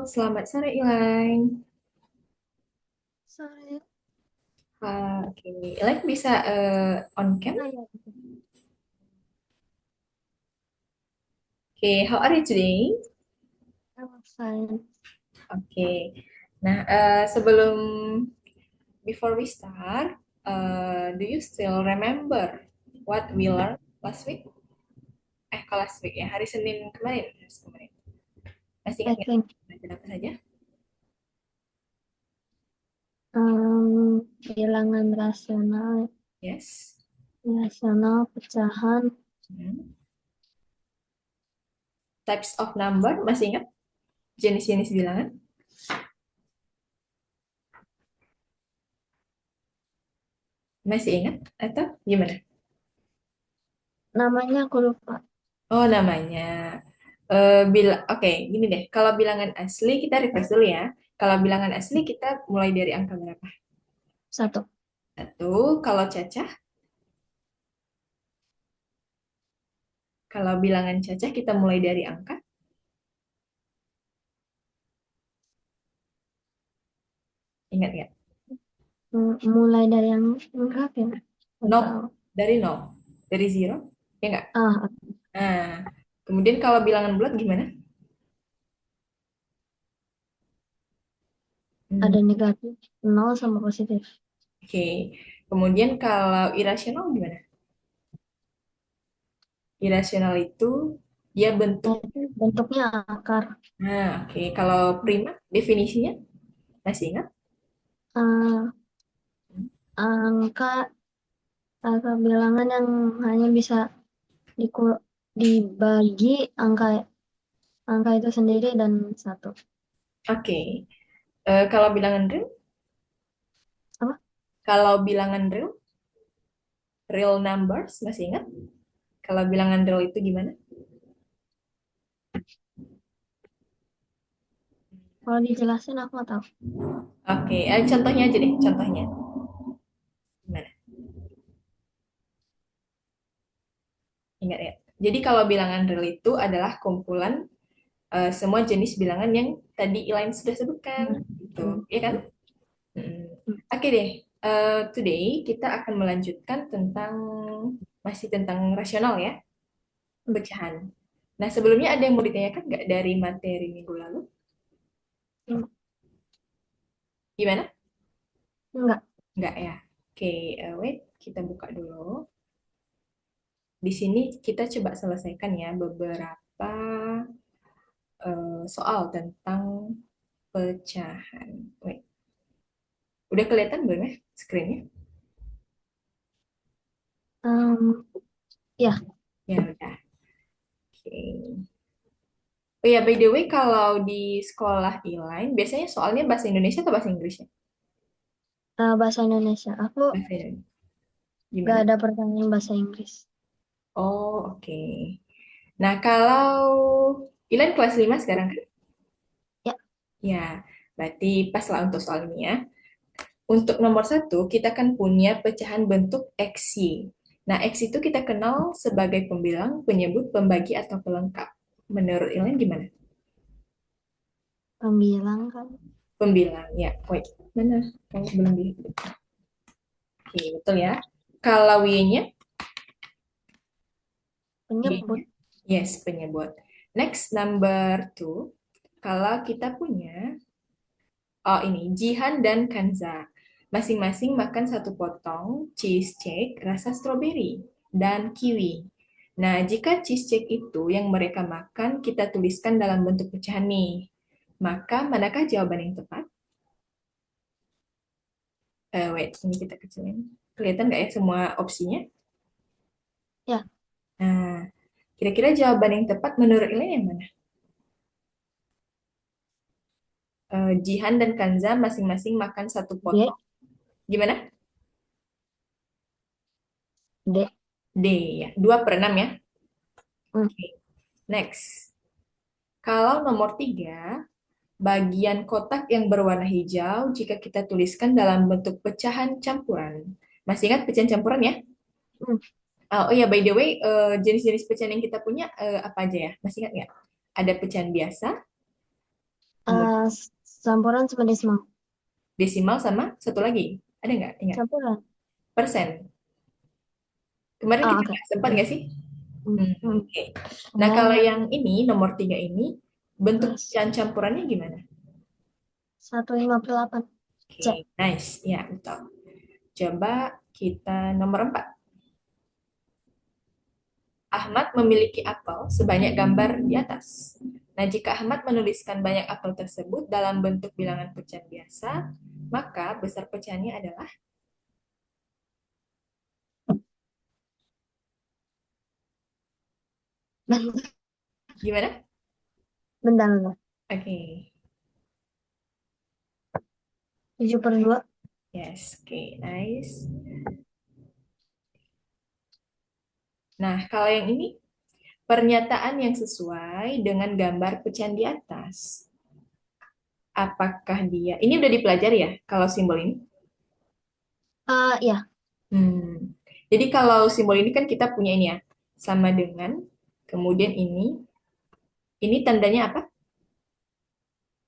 Selamat sore Elaine. Sorry. Oke, Elaine bisa on cam? Ah, ya. Oke, how are you today? I'm fine. Oke, nah sebelum before we start, do you still remember what we learned last week? Kalau last week ya, hari Senin kemarin. Masih ingat I nggak? think Belajar apa saja? bilangan rasional, Yes. pecahan, Hmm. Types of number, masih ingat? Jenis-jenis bilangan? Masih ingat? Atau gimana? namanya aku lupa. Oh, namanya. Oke, gini deh. Kalau bilangan asli kita refresh dulu ya. Kalau bilangan asli kita mulai dari angka berapa? Satu. Satu. Kalau cacah, kalau bilangan cacah kita mulai dari angka. Ingat nggak? Mulai dari yang berapa ya? Nggak Nol. tahu. Dari nol. Dari zero. Ya nggak? Ah, Nah, kemudian kalau bilangan bulat gimana? Hmm, ada negatif, nol sama positif. oke. Kemudian kalau irasional gimana? Irasional itu dia bentuk. Itu bentuknya akar. Nah, oke. Kalau prima definisinya masih ingat? Ah, angka, angka bilangan yang hanya bisa dibagi angka angka itu sendiri dan satu. Oke. Kalau bilangan real, Apa? kalau bilangan real numbers, masih ingat? Kalau bilangan real itu gimana? Kalau dijelasin aku nggak tahu. Oke, contohnya aja deh, contohnya. Gimana? Ingat ya? Jadi kalau bilangan real itu adalah kumpulan semua jenis bilangan yang tadi Elaine sudah sebutkan. Hmm. Gitu, Hmm. ya kan? Mm. Oke deh, today kita akan melanjutkan tentang, masih tentang rasional ya, Hmm. pecahan. Nah, sebelumnya ada yang mau ditanyakan nggak dari materi minggu lalu? Hmm. Gimana? Enggak. Nggak ya? Oke, wait, kita buka dulu. Di sini kita coba selesaikan ya beberapa soal tentang pecahan. Wait, udah kelihatan belum ya screen-nya? Em, ya, Ya udah. Oke. Oh ya, by the way, kalau di sekolah e-line, biasanya soalnya bahasa Indonesia atau bahasa Inggris ya? bahasa Indonesia. Aku Bahasa Indonesia. nggak Gimana? ada pertanyaan bahasa Inggris. Oh, oke. Nah, kalau e-line kelas 5 sekarang kan? Ya, Ya, berarti pas lah untuk soal ini ya. Untuk nomor satu, kita kan punya pecahan bentuk XY. Nah, X itu kita kenal sebagai pembilang, penyebut, pembagi, atau pelengkap. Menurut Ellen gimana? pembilang kan. Pembilang, ya. Wait, mana? Kamu belum di... Oke, betul ya. Kalau Y-nya? Y-nya? Penyebut. Yes, penyebut. Next, number two. Kalau kita punya, oh ini, Jihan dan Kanza. Masing-masing makan satu potong cheesecake rasa stroberi dan kiwi. Nah, jika cheesecake itu yang mereka makan, kita tuliskan dalam bentuk pecahan nih. Maka, manakah jawaban yang tepat? Wait, ini kita kecilin. Kelihatan nggak ya semua opsinya? Ya, Nah, kira-kira jawaban yang tepat menurut kalian yang mana? Jihan dan Kanza masing-masing makan satu D, potong. Gimana? D. D ya, 2 per 6 ya. Hmm. Oke, next. Kalau nomor 3, bagian kotak yang berwarna hijau jika kita tuliskan dalam bentuk pecahan campuran. Masih ingat pecahan campuran ya? Hmm. Oh iya, by the way, jenis-jenis pecahan yang kita punya apa aja ya? Masih ingat nggak? Ada pecahan biasa, Nomor Campuran sama desimal. desimal sama satu lagi. Ada nggak? Ingat? Campuran. Persen. Kemarin kita Oke. sempat nggak sih? Hmm, hmm. Oke. Nah, Ya, kalau ya. yang ini, nomor 3 ini, bentuk Mas. pecahan campurannya gimana? 158. Oke, C. nice. Ya, betul. Coba kita nomor 4. Ahmad memiliki apel sebanyak gambar di atas. Nah, jika Ahmad menuliskan banyak apel tersebut dalam bentuk bilangan pecahan biasa, maka besar pecahannya adalah Bentar, gimana? bentar, bentar. Oke. 7/2. Yes, oke, nice. Nah, kalau yang ini, pernyataan yang sesuai dengan gambar pecahan di atas. Apakah dia, ini udah dipelajari ya, kalau simbol ini? Ya. Hmm. Jadi kalau simbol ini kan kita punya ini ya, sama dengan, kemudian ini tandanya apa?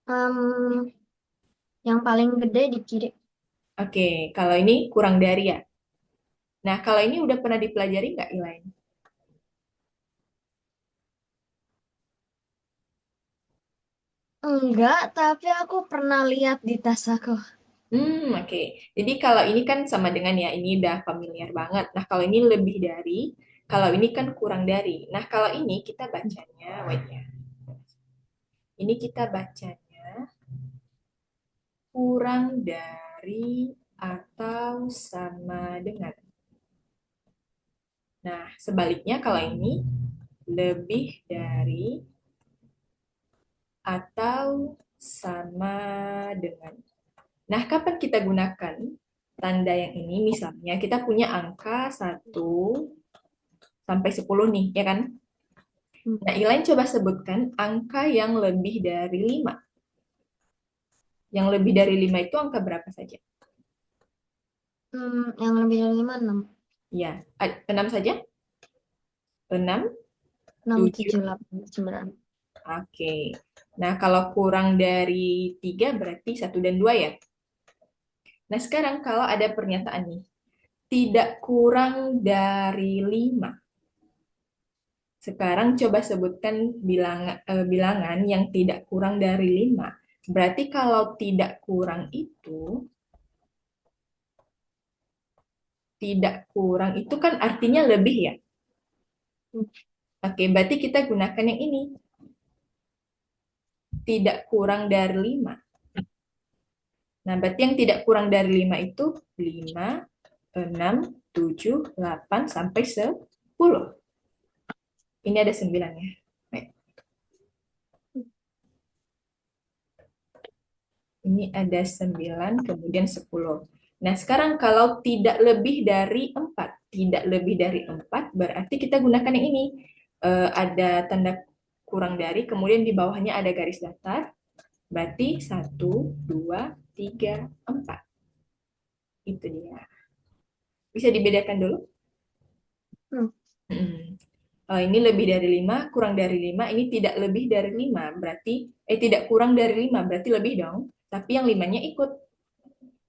Em, yang paling gede di kiri. Oke, kalau ini kurang dari ya. Nah, kalau ini udah pernah dipelajari nggak, Elaine? Enggak, tapi aku pernah lihat di tas aku. Oke. Jadi kalau ini kan sama dengan ya, ini udah familiar banget. Nah, kalau ini lebih dari, kalau ini kan kurang dari. Nah, kalau ini kita bacanya, wait ya. Ini kita bacanya kurang dari atau sama dengan. Nah, sebaliknya kalau ini lebih dari atau sama dengan. Nah, kapan kita gunakan tanda yang ini? Misalnya kita punya angka 1 sampai 10 nih, ya kan? Hmm. Nah, Elaine coba sebutkan angka yang lebih dari 5. Yang lebih dari 5 itu angka berapa saja? Yang lebih dari 5, 6. Ya, 6 saja? 6, 6, 7. 7, 8, 9. Oke. Nah, kalau kurang dari 3 berarti 1 dan 2 ya. Nah, sekarang kalau ada pernyataan nih, tidak kurang dari 5. Sekarang coba sebutkan bilangan yang tidak kurang dari 5. Berarti kalau tidak kurang itu kan artinya lebih ya. Hmm. Oke, berarti kita gunakan yang ini. Tidak kurang dari 5. Nah, berarti yang tidak kurang dari 5 itu 5, 6, 7, 8, sampai 10. Ini ada 9 ya. Baik. Ini ada 9, kemudian 10. Nah, sekarang kalau tidak lebih dari 4, tidak lebih dari 4, berarti kita gunakan yang ini. Ada tanda kurang dari, kemudian di bawahnya ada garis datar, berarti 1, 2, 3, 4. Itu dia. Bisa dibedakan dulu? Hmm. Hmm. Ini lebih dari 5, kurang dari 5, ini tidak lebih dari 5, berarti, tidak kurang dari 5, berarti lebih dong. Tapi yang 5-nya ikut.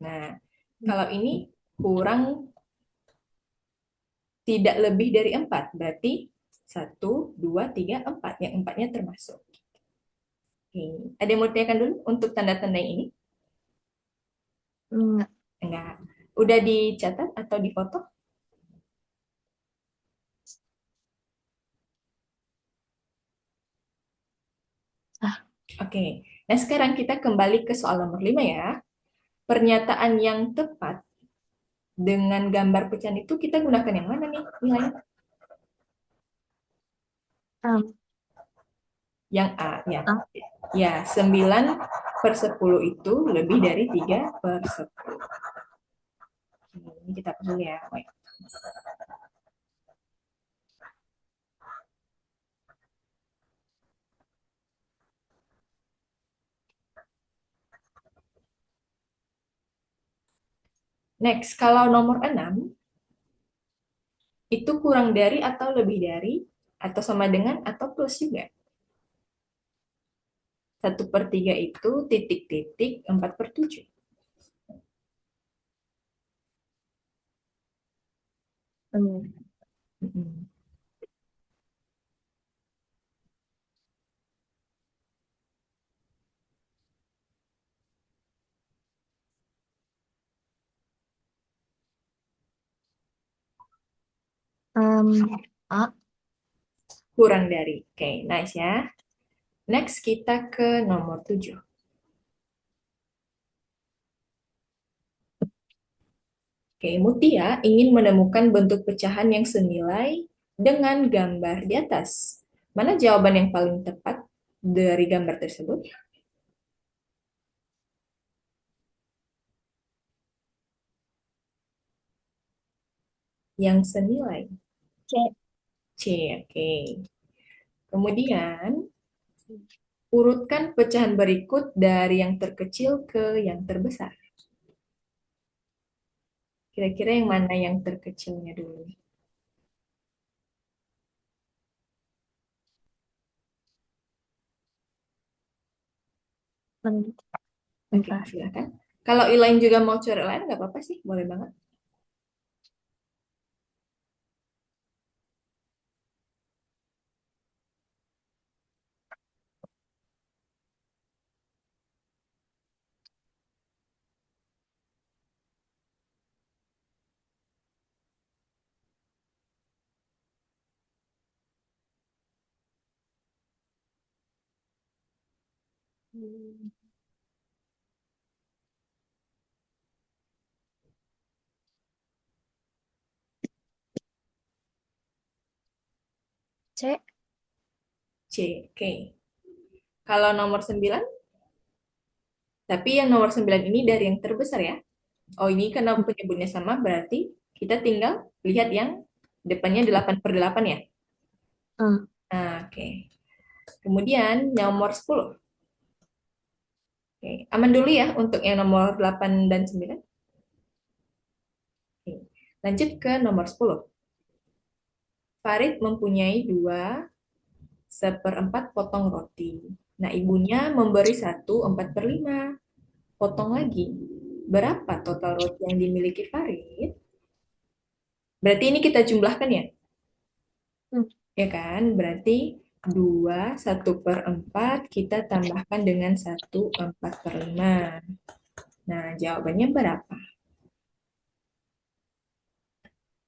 Nah, kalau ini kurang tidak lebih dari 4, berarti 1, 2, 3, 4. Yang 4-nya termasuk. Oke. Ada yang mau ditanyakan dulu untuk tanda-tanda yang ini? Enggak. Enggak. Udah dicatat atau difoto? Ah, Oke. Nah, sekarang kita kembali ke soal nomor 5 ya. Pernyataan yang tepat dengan gambar pecahan itu kita gunakan yang mana nih nilainya? um, Yang A, ya. ah, Ya, 9/10 itu lebih dari 3/10. Ini kita dulu ya. Wait. Next, kalau nomor 6 itu kurang dari atau lebih dari, atau sama dengan, atau plus juga. 1/3 itu titik-titik 4/7. Hmm. Mm-mm. A. Kurang dari. Oke, nice ya. Next kita ke nomor 7. Oke, Mutia ingin menemukan bentuk pecahan yang senilai dengan gambar di atas. Mana jawaban yang paling tepat dari gambar tersebut? Yang senilai. C. C, oke. Kemudian, urutkan pecahan berikut dari yang terkecil ke yang terbesar. Kira-kira yang mana yang terkecilnya dulu? Oke, Bentar. silakan. Kalau Elaine juga mau coret lain, nggak apa-apa sih, boleh banget. Hmm. C. C, oke. Kalau nomor 9, tapi yang nomor 9 ini dari yang terbesar ya. Oh, ini karena penyebutnya sama, berarti kita tinggal lihat yang depannya 8/8 ya. A. Nah, oke. Kemudian nomor 10. Oke. Aman dulu ya untuk yang nomor 8 dan 9. Oke. Lanjut ke nomor 10. Farid mempunyai 2/4 potong roti. Nah, ibunya memberi 1/4/5 potong lagi. Berapa total roti yang dimiliki Farid? Berarti ini kita jumlahkan ya? Hmm. Ya kan? Berarti 2/1/4 kita tambahkan dengan 1/4/5. Nah, jawabannya berapa?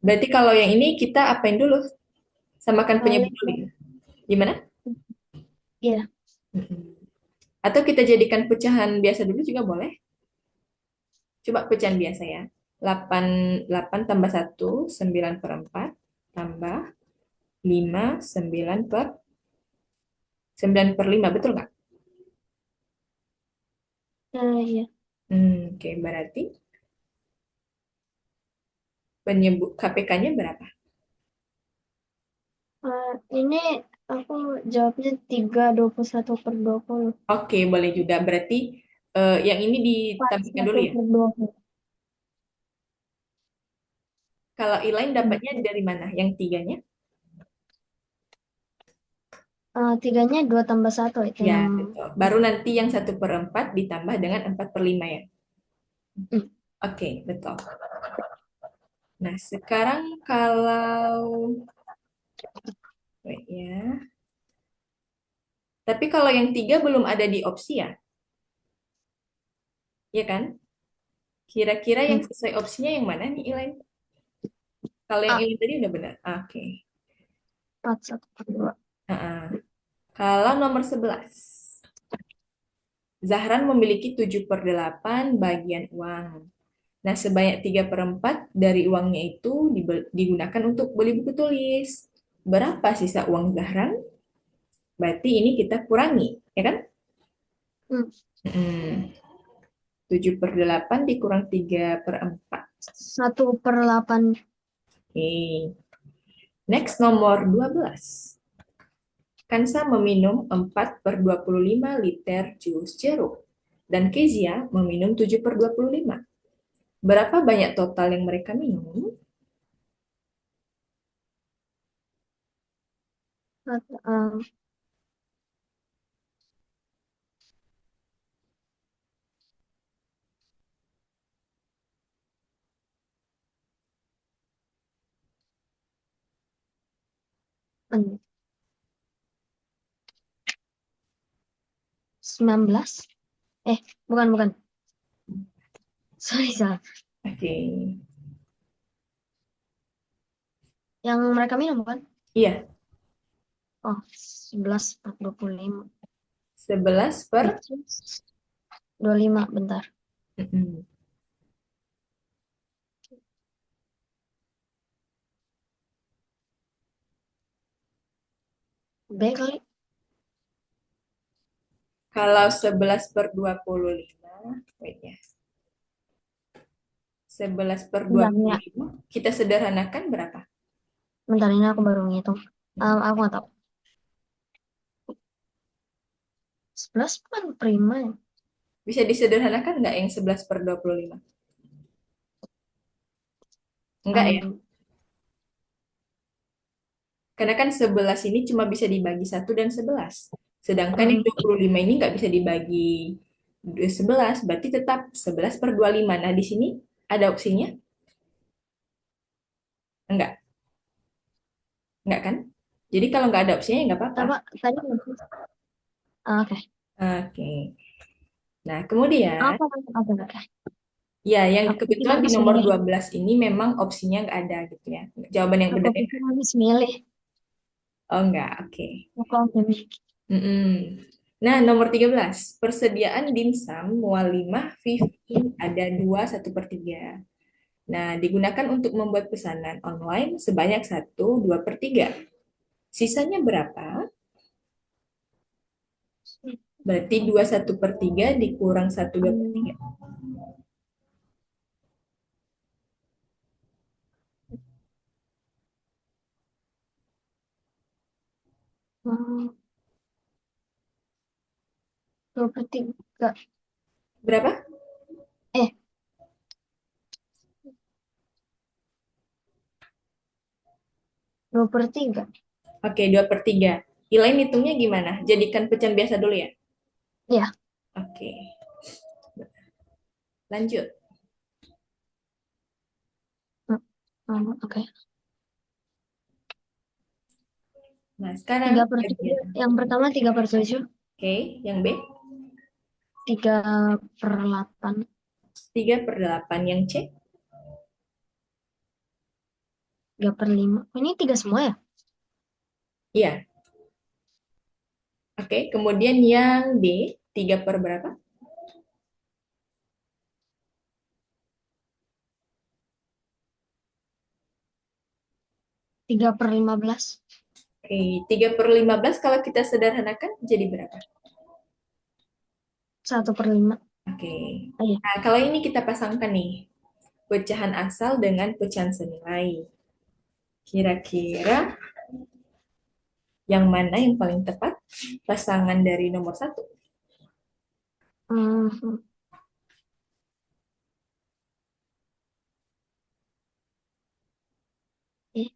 Berarti kalau yang ini kita apain dulu? Samakan penyebut Kali. dulu ya? Gimana? Iya. Mm-mm. Atau kita jadikan pecahan biasa dulu juga boleh. Coba pecahan biasa ya. 8 8 tambah 1 9/4 tambah 5 9/5. Betul nggak? Iya. Oke, berarti penyebut KPK-nya berapa? Ini aku jawabnya 3/21/20. Oke, boleh juga. Berarti yang ini Pas ditampilkan dulu satu ya. per 20. Kalau Elaine Hmm. dapatnya dari mana? Yang tiganya? Tiganya 2 tambah 1 itu Ya, yang betul. Baru nanti yang 1/4 ditambah dengan 4/5 ya. hmm. Oke, betul. Nah, sekarang kalau wait ya. Tapi kalau yang tiga belum ada di opsi ya, ya kan? Kira-kira yang Hmm. sesuai opsinya yang mana nih, Elaine? Kalau yang A. ini tadi udah benar. Oke. 41/2. Heeh. Kalau nomor 11, Zahran memiliki 7/8 bagian uang. Nah, sebanyak 3/4 dari uangnya itu digunakan untuk beli buku tulis. Berapa sisa uang Zahran? Berarti ini kita kurangi, ya kan? Hmm. 7/8 dikurang 3/4. 1/8. Oke. Next, nomor 12. Kansa meminum 4/25 liter jus jeruk. Dan Kezia meminum 7/25. Berapa banyak total yang mereka minum? Satu, Hmm, 19. Bukan, bukan. Sorry, salah. Oke. Yang mereka minum kan? Iya, Oh, 11 per 25. 11 per. Which is 25, bentar. Mm-mm. B kali. Kalau 11/25, wait ya. 11 per dua Bentar, puluh ya. lima kita sederhanakan berapa? Bentar, ini aku baru ngitung. Aku nggak tahu. 11 kan prima ya. Bisa disederhanakan nggak yang 11/25? Enggak ya? Um, Karena kan 11 ini cuma bisa dibagi 1 dan 11. Sedangkan yang mm, 25 ini nggak bisa dibagi 11, berarti tetap 11/25. Nah, di sini ada opsinya? Enggak, enggak kan? Jadi kalau nggak ada opsinya ya nggak apa-apa. apa tadi? Oke. Oke. Nah, kemudian, Apa? Oke, oke. ya yang Aku pikir kebetulan di habis nomor milih. 12 ini memang opsinya nggak ada gitu ya. Jawaban yang Aku benar ya. pikir habis milih. Oh, enggak, oke. Aku oke milih. Mm-mm. Nah, nomor 13 persediaan dimsum mualimah Vivi ada 2/1/3. Nah, digunakan untuk membuat pesanan online sebanyak 1/2/3. Sisanya berapa? Berarti 2/1/3 dikurang 1/2/3. Um, 23. Berapa? Eh, 2/3. Oke, 2/3. Ilain hitungnya gimana? Jadikan pecahan biasa dulu ya. Ya. Oke, lanjut. Oke. Nah, sekarang 3/7. bagian. Yang pertama 3/7. Oke, yang B 3/8. 3/8. Yang C 3/5. Ini 3 semua ya? iya. Oke, kemudian yang D 3 per berapa? 3/15. Oke, 3/15 kalau kita sederhanakan jadi berapa? 1/5. Oke. Oh, iya. Nah, kalau ini kita pasangkan nih, pecahan asal dengan pecahan senilai. Kira-kira yang mana yang paling tepat? Pasangan dari nomor satu. Hmm, eh,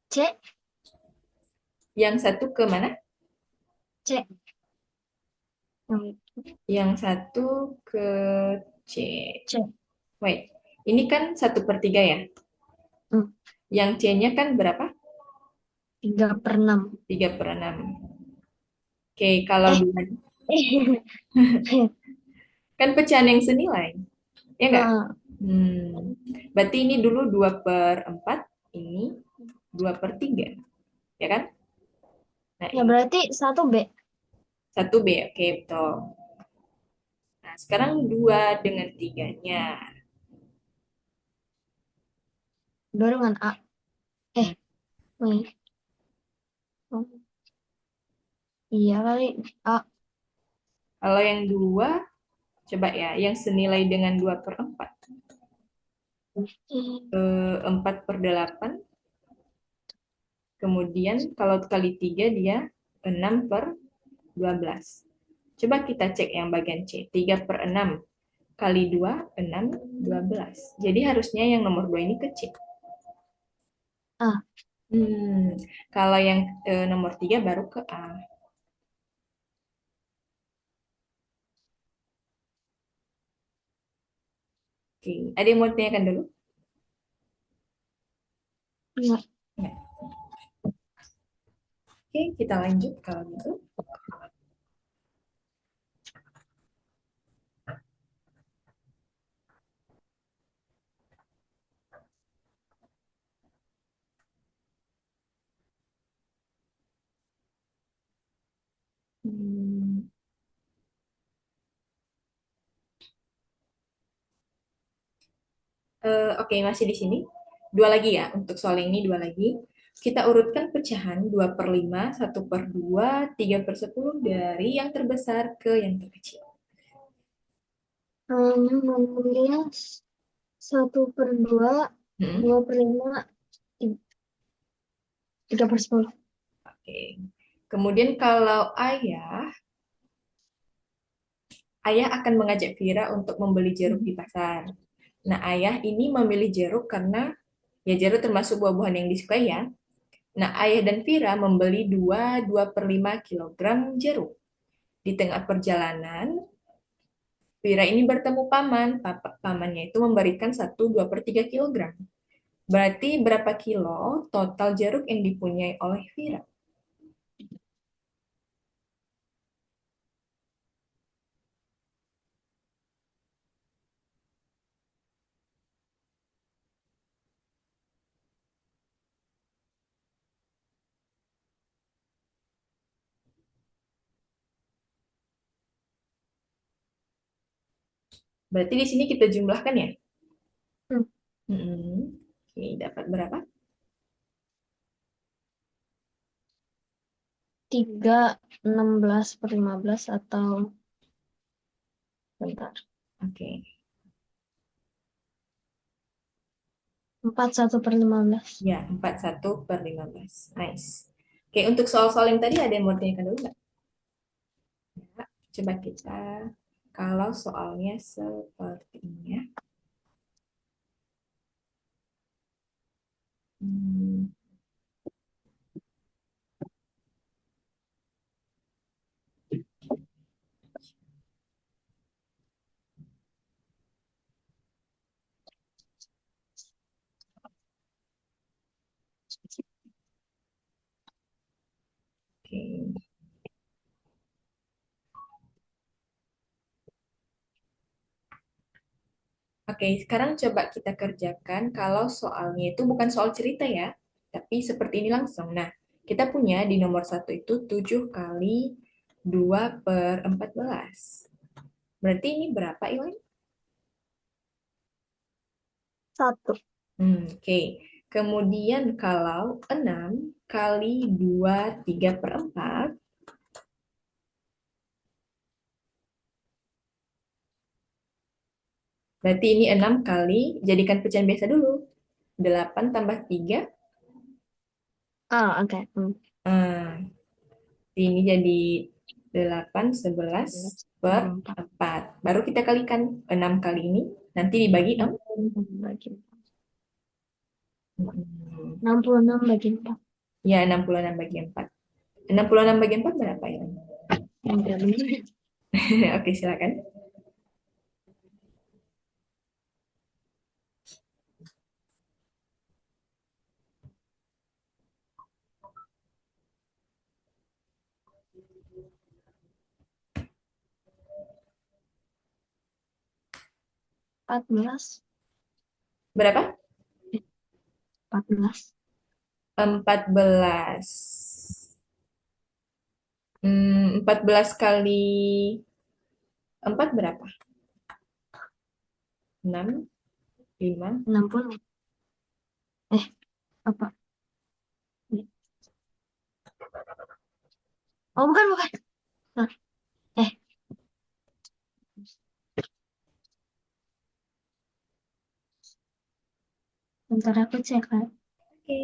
C. Yang satu ke mana? C. Hmm, Yang satu ke C. C. Wait, ini kan 1/3 ya? Hmm, Yang C-nya kan berapa? 3/6. 3/6. Oke, kalau Eh. dua, kan pecahan yang senilai, ya nggak? Nah, Berarti ini dulu 2/4, ini 2/3, ya kan? Nah, ya ini berarti 1B. 1B, oke, betul. Nah, sekarang 2/3-nya. Barengan A. Hmm, Wait. Oh, iya kali. A. Kalau yang 2, coba ya, yang senilai dengan 2/4. Hmm, 4/8, kemudian kalau kali 3 dia 6/12. Coba kita cek yang bagian C, 3/6 kali 2, 6, 12. Jadi harusnya yang nomor 2 ini kecil. A. Hmm, kalau yang nomor 3 baru ke A. Oke, ada yang mau tanyakan dulu? Enggak. Ya. Oke, kita lanjut kalau gitu. Hmm, oke, masih di sini. Dua lagi ya, untuk soal ini dua lagi. Kita urutkan pecahan 2/5, 1/2, 3/10 dari yang terbesar ke yang terkecil. Mengambil 1/2, Hmm, 2/5, 3/10. oke. Kemudian kalau ayah akan mengajak Vira untuk membeli jeruk di pasar. Nah, ayah ini memilih jeruk karena ya jeruk termasuk buah-buahan yang disukai ya. Nah, ayah dan Vira membeli 2/5 kilogram jeruk. Di tengah perjalanan, Vira ini bertemu paman. Pamannya itu memberikan 1/2/3 kilogram. Berarti berapa kilo total jeruk yang dipunyai oleh Vira? Berarti di sini kita jumlahkan ya. Hmm. Oke, dapat berapa? 3, 16/15 atau bentar. Oke, 41/15. ya 41/15. Nice. Oke, untuk soal-soal yang tadi ada yang mau ditanyakan dulu nggak? Ya, coba kita, kalau soalnya seperti ini ya. Hmm, Oke. Oke, sekarang coba kita kerjakan kalau soalnya itu bukan soal cerita ya, tapi seperti ini langsung. Nah, kita punya di nomor satu itu 7 kali 2/14. Berarti ini berapa, Iwan? 1. Oke. Kemudian kalau 6 kali 2/3/4, berarti ini 6 kali, jadikan pecahan biasa dulu. 8 tambah 3, Ah, oke. ini jadi 8, 11 per 11. 4. Baru kita kalikan 6 kali ini, nanti dibagi 6. 66 bagi 4. Ya, 66 bagi 4. 66 bagi 4 berapa ya? Enggak benar. Oke, silakan. 14. Berapa? 14. 14. 14 kali 4 berapa? 6, 5. 60. Apa? Oh, bukan, bukan. Nah, eh, bentar aku cek kan. Oke.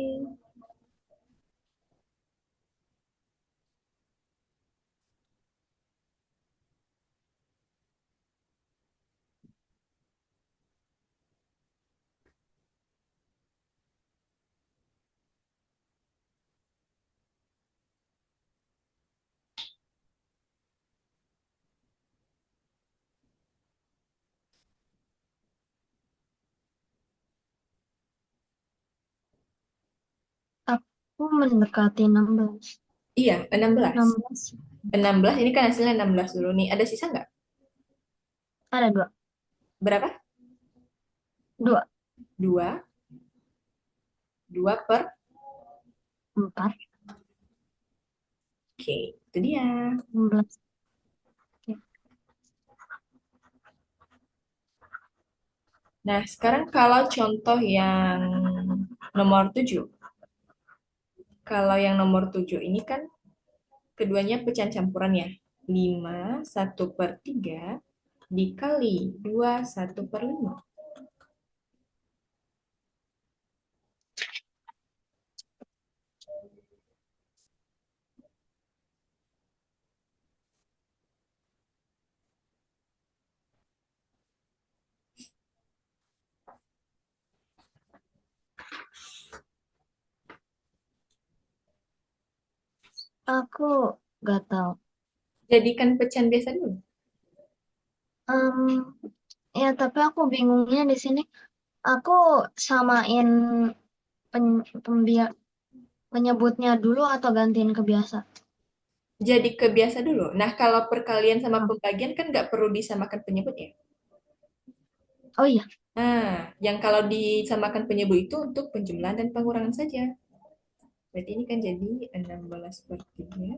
Oh, mendekati 16. Iya, 16. 16. 16 ini kan hasilnya 16 dulu nih. Ada sisa nggak? Ada dua. Berapa? Dua. 2. 2 per. 4. Oke, itu dia. 16. Oke. Nah, sekarang kalau contoh yang nomor 7. Kalau yang nomor 7 ini kan keduanya pecahan campuran ya. 5 1/3 dikali 2 1/5. Aku gak tahu. Jadikan pecahan biasa dulu. Em, ya, tapi aku bingungnya di sini. Aku samain pen, penyebutnya dulu atau gantiin ke biasa? Jadi kebiasa dulu. Nah, kalau perkalian sama Oh, pembagian kan nggak perlu disamakan penyebutnya. oh iya, Nah, yang kalau disamakan penyebut itu untuk penjumlahan dan pengurangan saja. Berarti ini kan jadi 16/3.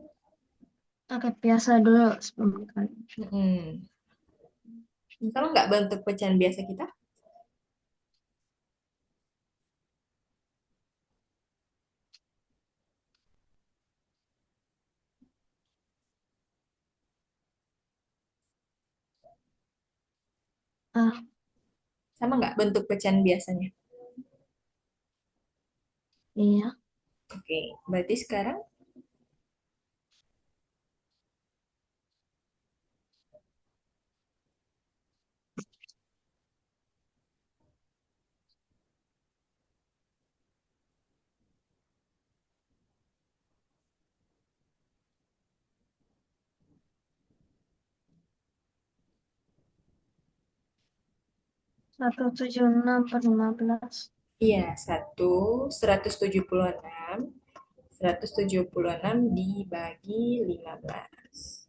pakai biasa dulu sebelum kali. Mm-mm. Kalau nggak bentuk pecahan biasa kita, Ah, sama nggak bentuk pecahan biasanya? iya. Oke, berarti sekarang 176/15. iya, 176 dibagi 15.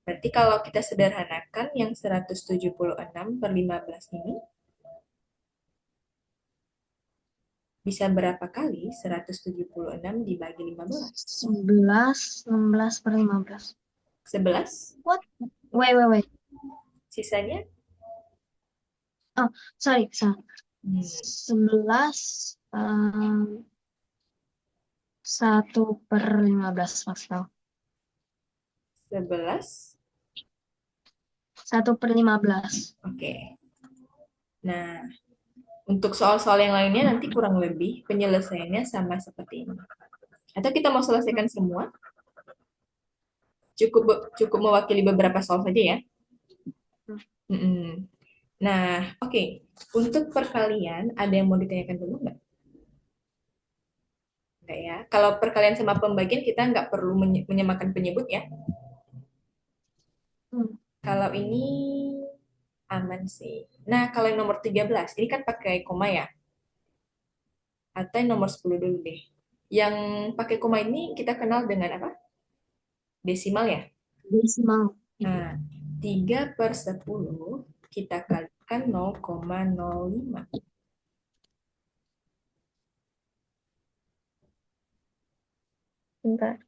Berarti kalau kita sederhanakan yang 176/15 ini bisa berapa kali 176 dibagi 15? 11, 16/15. 11. What? Wait. Sisanya? Oh, sorry, salah. Hmm, 11, 1/15 maksud aku. 11. 1/15. Oke. Nah, untuk soal-soal yang lainnya nanti kurang lebih penyelesaiannya sama seperti ini. Atau kita mau selesaikan semua? Cukup cukup mewakili beberapa soal saja ya. Mm-mm. Nah, oke. Untuk perkalian, ada yang mau ditanyakan dulu nggak? Nggak ya. Kalau perkalian sama pembagian, kita nggak perlu menyamakan penyebut ya. Hmm. Kalau ini aman sih. Nah, kalau yang nomor 13, ini kan pakai koma ya. Atau yang nomor 10 dulu deh. Yang pakai koma ini kita kenal dengan apa? Desimal ya. Desimal. Nah, 3/10 kita kalikan 0,05. Bentar.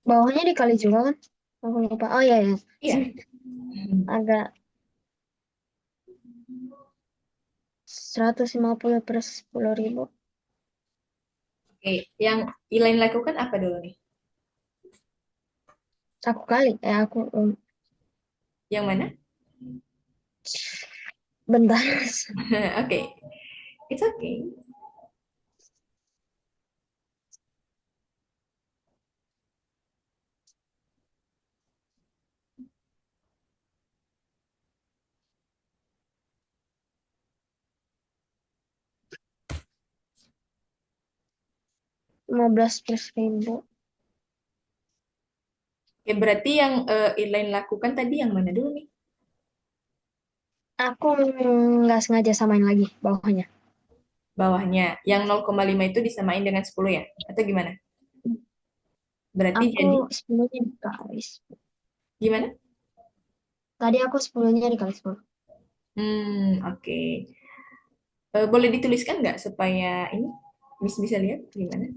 Bawahnya dikali juga kan? Aku lupa. Oh iya, ya. Iya. Agak 150/10.000. Oke, yang Elaine lakukan apa dulu nih? Aku kali. Aku. Yang mana? Bentar. Oke, it's okay. 15 per 1000. Oke, berarti yang Elaine lakukan tadi yang mana dulu nih? Aku nggak sengaja samain lagi bawahnya. Bawahnya. Yang 0,5 itu disamain dengan 10 ya? Atau gimana? Berarti Aku jadi 10-nya dikali. gimana? Tadi aku 10-nya dikali 10. Oke. Boleh dituliskan nggak supaya ini bisa lihat gimana?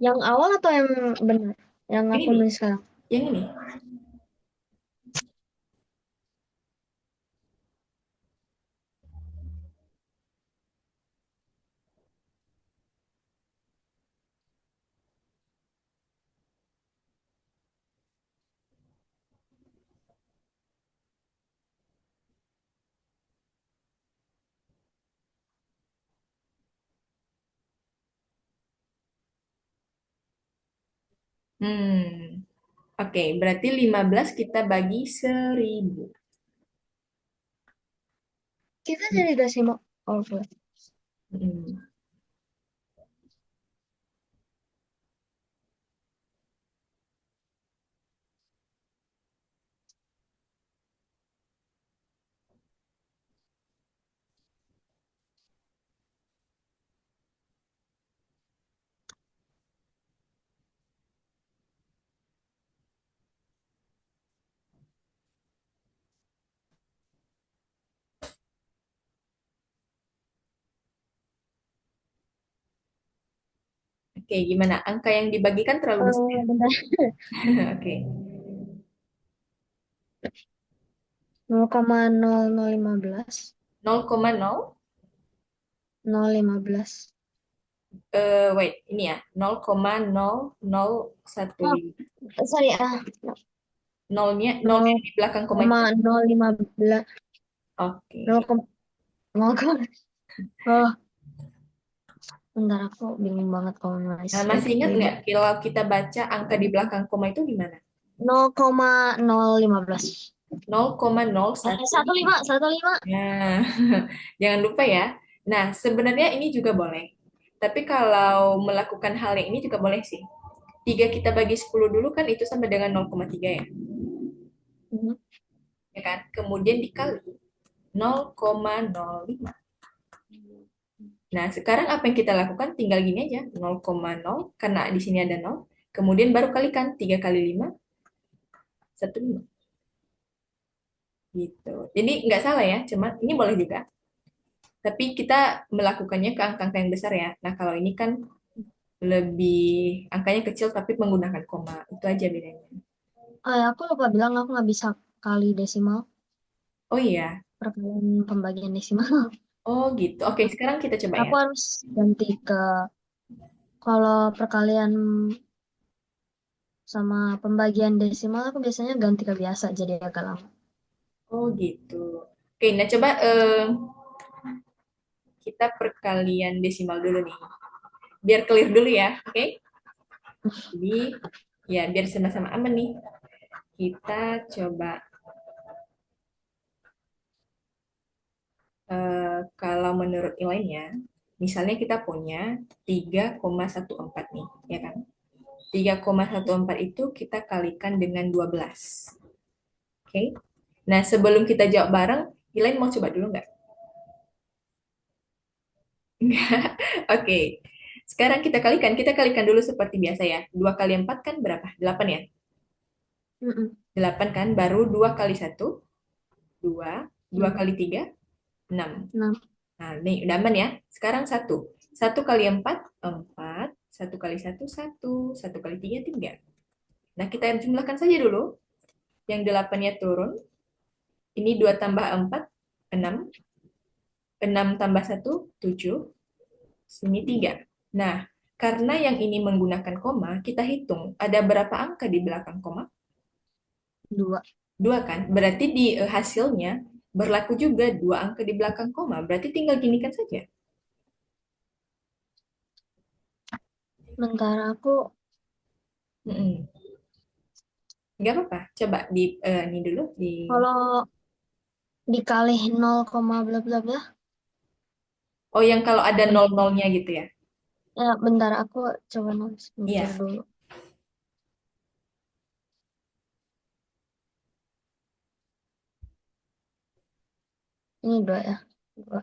Yang awal atau yang benar? Yang Ini aku nih, nulis sekarang. yang ini. Hmm, oke. Berarti 15 kita bagi 1000. Kita jadi desimal. Oh, boleh. Hmm, oke, gimana? Angka yang dibagikan terlalu besar ya? Bentar. Oke. 0,0015. 0,0 0,15. wait, ini ya. 0,0015. Oh, sorry. Nolnya, nol nol yang di belakang koma itu. koma nol lima belas. nol Oke. koma nol koma. Oh, bentar aku bingung banget kalau nulis Nah, masih ingat ribu. nggak kalau kita baca angka di belakang koma itu gimana? 0,015. 0,01. 15. Nah, jangan lupa ya. Nah, sebenarnya ini juga boleh. Tapi kalau melakukan hal yang ini juga boleh sih. 3 kita bagi 10 dulu kan itu sama dengan 0,3 ya. Mhm. Ya kan? Kemudian dikali 0,05. Nah, sekarang apa yang kita lakukan? Tinggal gini aja. 0,0 karena di sini ada 0. Kemudian baru kalikan 3 kali 5, 15. Gitu. Jadi nggak salah ya, cuma ini boleh juga. Tapi kita melakukannya ke angka-angka yang besar ya. Nah, kalau ini kan lebih angkanya kecil tapi menggunakan koma. Itu aja bedanya. Aku lupa bilang aku nggak bisa kali desimal, Oh iya. perkalian pembagian desimal. Oh gitu. Oke, sekarang kita coba ya. Aku harus ganti ke kalau perkalian sama pembagian desimal aku biasanya ganti ke biasa jadi agak lama. Oh gitu. Oke, nah coba kita perkalian desimal dulu nih. Biar clear dulu ya. Oke. Jadi ya biar sama-sama aman nih. Kita coba kalau menurut nilainya, misalnya kita punya 3,14 nih, ya kan? 3,14 itu kita kalikan dengan 12. Oke. Nah, sebelum kita jawab bareng, Elaine mau coba dulu nggak? Oke. Sekarang kita kalikan. Kita kalikan dulu seperti biasa ya. 2 kali 4 kan berapa? 8 ya? Mm-mm. 8 kan? Baru 2 kali satu 2. 2 Mm. kali 3 6. Nah, Nah, nih udah aman ya. Sekarang satu. Satu kali 4 4. Satu kali satu satu. Satu kali 3 3. Nah, kita jumlahkan saja dulu. Yang 8-nya turun. Ini 2 tambah 4 6. 6 tambah satu 7. Sini 3. Nah, karena yang ini menggunakan koma, kita hitung ada berapa angka di belakang koma? 2. Dua kan? Berarti di hasilnya berlaku juga dua angka di belakang koma. Berarti tinggal ginikan saja. Bentar aku Mm-mm. Nggak apa-apa. Coba di ini dulu di. kalau dikali 0, bla bla bla. Oh, yang kalau ada nol nolnya gitu ya. Ya, bentar aku coba mikir Iya. dulu. Ini dua ya. Dua.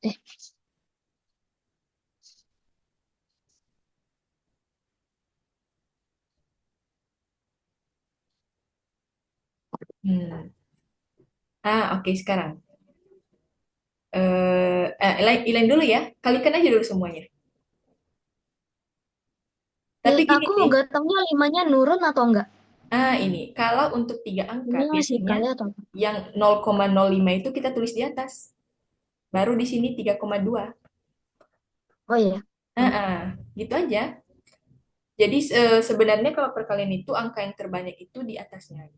Eh, Hmm. Oke, sekarang. Ilain dulu ya. Kalikan aja dulu semuanya. Tapi gini aku nih. gak taunya limanya nurun atau enggak. Ini. Kalau untuk tiga angka, Ini masih biasanya kali atau apa? yang 0,05 itu kita tulis di atas. Baru di sini 3,2. Oh iya. Hmm. Gitu aja. Jadi sebenarnya kalau perkalian itu angka yang terbanyak itu di atasnya.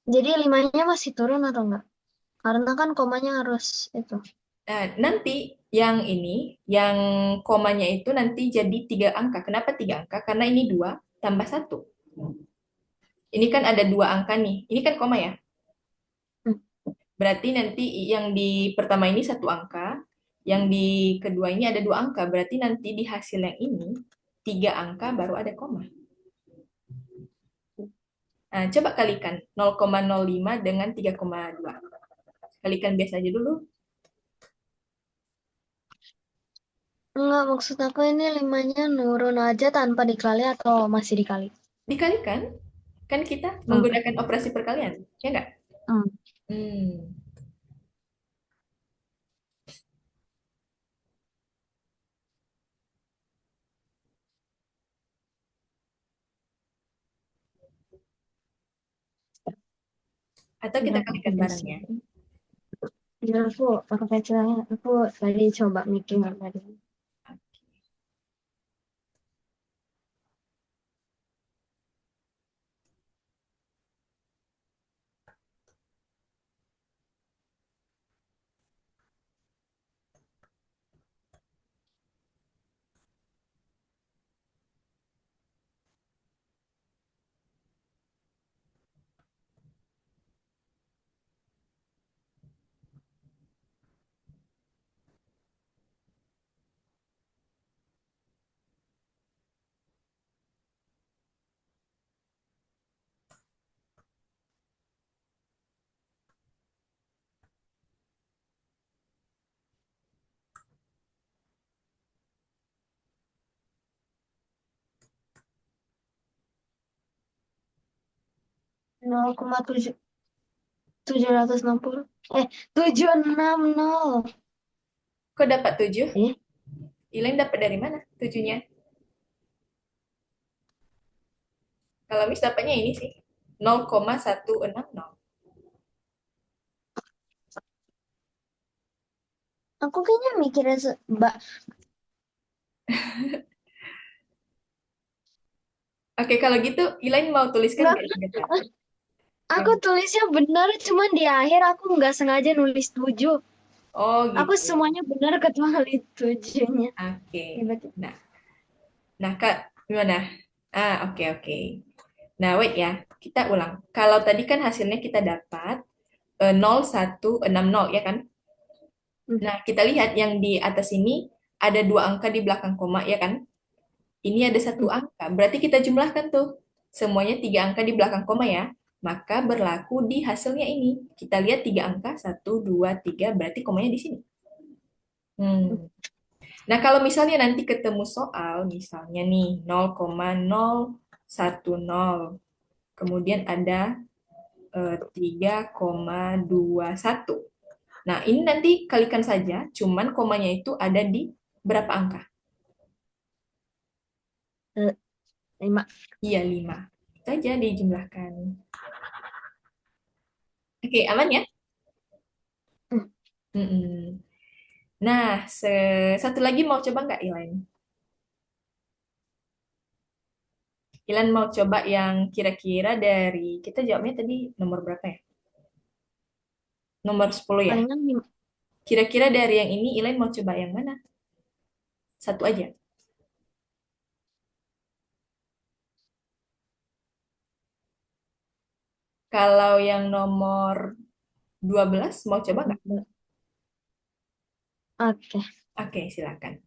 Jadi limanya masih turun atau enggak? Karena kan komanya harus itu. Nah, nanti yang ini, yang komanya itu nanti jadi tiga angka. Kenapa tiga angka? Karena ini dua tambah satu. Ini kan ada dua angka nih. Ini kan koma ya. Hmm. Berarti nanti yang di pertama ini satu angka, yang di kedua ini ada dua angka. Berarti nanti di hasil yang ini tiga angka baru ada koma. Nah, coba kalikan 0,05 dengan 3,2. Kalikan biasa aja dulu. Enggak, maksud aku ini limanya nurun aja tanpa dikali atau masih dikali? Dikalikan, kan kita Hmm. menggunakan operasi perkalian, ya nggak? Hmm. Hmm. Atau kita Berapa aku kalikan bareng bisa? ya. Ya, aku kecilnya, aku tadi coba mikir tadi. 0,760. 760. Kok dapat 7? Eh, Ilain dapat dari mana 7-nya? Kalau Miss dapatnya ini sih. 0,160. aku kayaknya mikirnya mbak. Oke, kalau gitu Ilain mau tuliskan Enggak, nggak di depan? aku Yang- tulisnya benar, cuman di akhir aku nggak sengaja nulis 7. Oh Aku gitu. semuanya benar kecuali 7-nya. Oke. Tiba-tiba. Nah, nah Kak, gimana? Oke, oke. Nah, wait ya. Kita ulang. Kalau tadi kan hasilnya kita dapat 0160 ya kan? Hmm. Nah, kita lihat yang di atas ini ada dua angka di belakang koma ya kan? Ini ada satu Hmm. angka. Berarti kita jumlahkan tuh. Semuanya tiga angka di belakang koma ya. Maka berlaku di hasilnya ini. Kita lihat tiga angka, satu, dua, tiga, berarti komanya di sini. Hmm. Nah, kalau misalnya nanti ketemu soal, misalnya nih 0,010, kemudian ada 3,21. Nah, ini nanti kalikan saja, cuman komanya itu ada di berapa angka? Eh, 5. Iya, 5. Itu aja dijumlahkan. Oke, aman ya? Hmm. Mm-mm. Nah, satu lagi mau coba nggak Ilan? Ilan mau coba yang kira-kira dari, kita jawabnya tadi nomor berapa ya? Nomor 10 ya? Palingan 5. Kira-kira dari yang ini Ilan mau coba yang mana? Satu aja. Kalau yang nomor 12 mau coba nggak? Oke. Oke, silakan.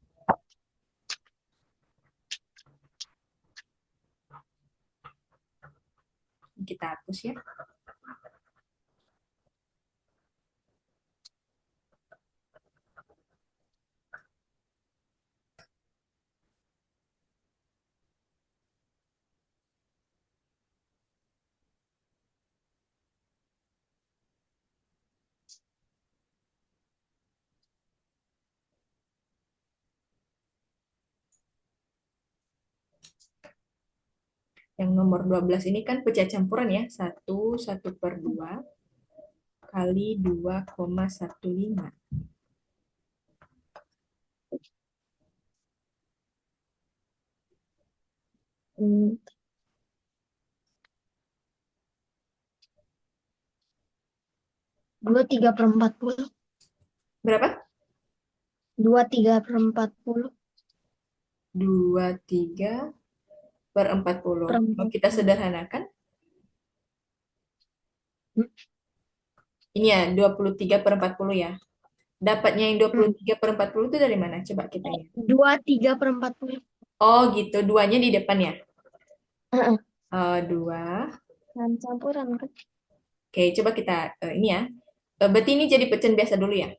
Kita hapus ya. Yang nomor 12 ini kan pecah campuran ya. 1 per 2 kali 2,15. Hmm, 23/40. Berapa? 23/40. 23/40. Per Kalau empat kita puluh. sederhanakan, ini ya 23/40 ya. Dapatnya yang dua puluh Hmm. tiga per 40 itu dari mana? Coba kita ingat. 23/40. Oh gitu, duanya di depan ya. Heeh. 2. Dan campuran kan. Oke, coba kita ini ya. Berarti ini jadi pecahan biasa dulu ya.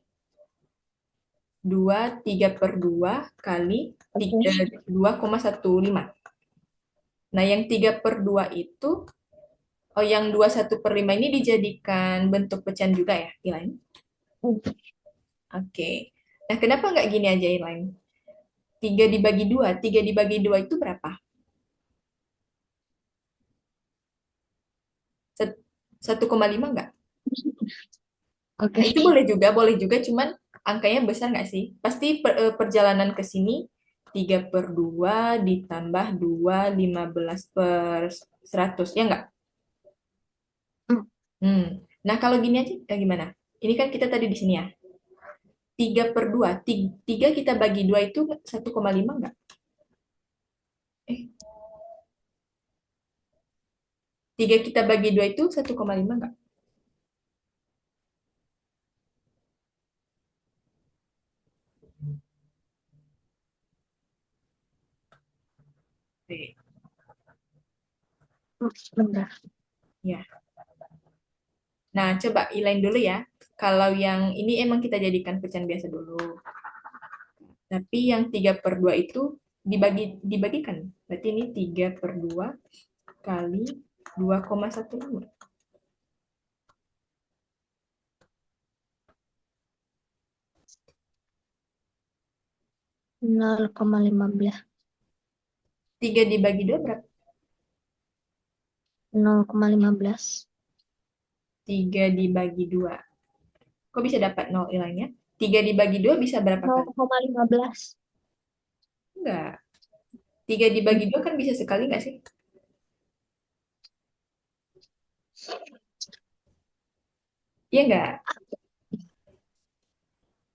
3/2 kali Oke. 2,15. Nah, yang 3/2 itu, oh yang 21/5 ini dijadikan bentuk pecahan juga ya, Ilain? Hmm. Oke. Nah, kenapa nggak gini aja, Ilain? 3 dibagi 2, 3 dibagi 2 itu berapa? 1,5 nggak? Oke. Nah, itu boleh juga, cuman angkanya besar nggak sih? Pasti perjalanan ke sini 3/2 ditambah 2, 15/100, ya nggak? Hmm. Hmm. Nah, kalau gini aja, gimana? Ini kan kita tadi di sini ya. 3/2, 3 kita bagi 2 itu 1,5 nggak? Eh, 3 kita bagi 2 itu 1,5 nggak? Oke. Bentar. Ya. Nah, coba ilain dulu ya. Kalau yang ini emang kita jadikan pecahan biasa dulu. Tapi yang 3/2 itu dibagikan. Berarti ini 3/2 kali 2,15. 0,15. 3 dibagi 2 berapa? 0,15. 3 dibagi 2. Kok bisa dapat 0 ilangnya? 3 dibagi 2 bisa berapa kali? 0,15. Enggak. 3 dibagi 2 kan bisa sekali nggak sih? Iya nggak?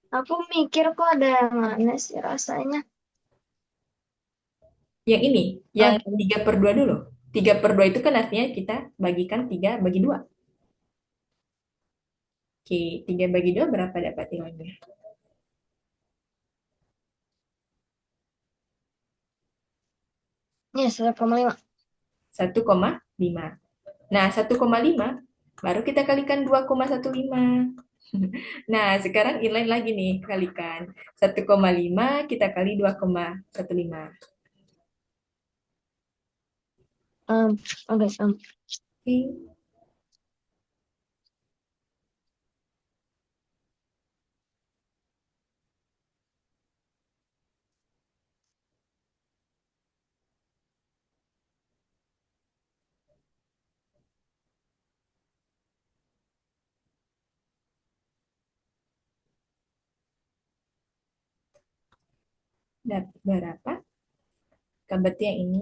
Aku mikir kok ada yang aneh sih rasanya. Yang ini, yang Oke. 3/2 dulu. 3/2 itu kan artinya kita bagikan 3/2. Oke, 3/2 berapa dapat ilangnya? Ya, 1,5. 1,5. Nah, 1,5 baru kita kalikan 2,15. Nah, sekarang inline lagi nih, kalikan. 1,5 kita kali 2,15. Oke. Oke, dapat berapa? Berarti yang ini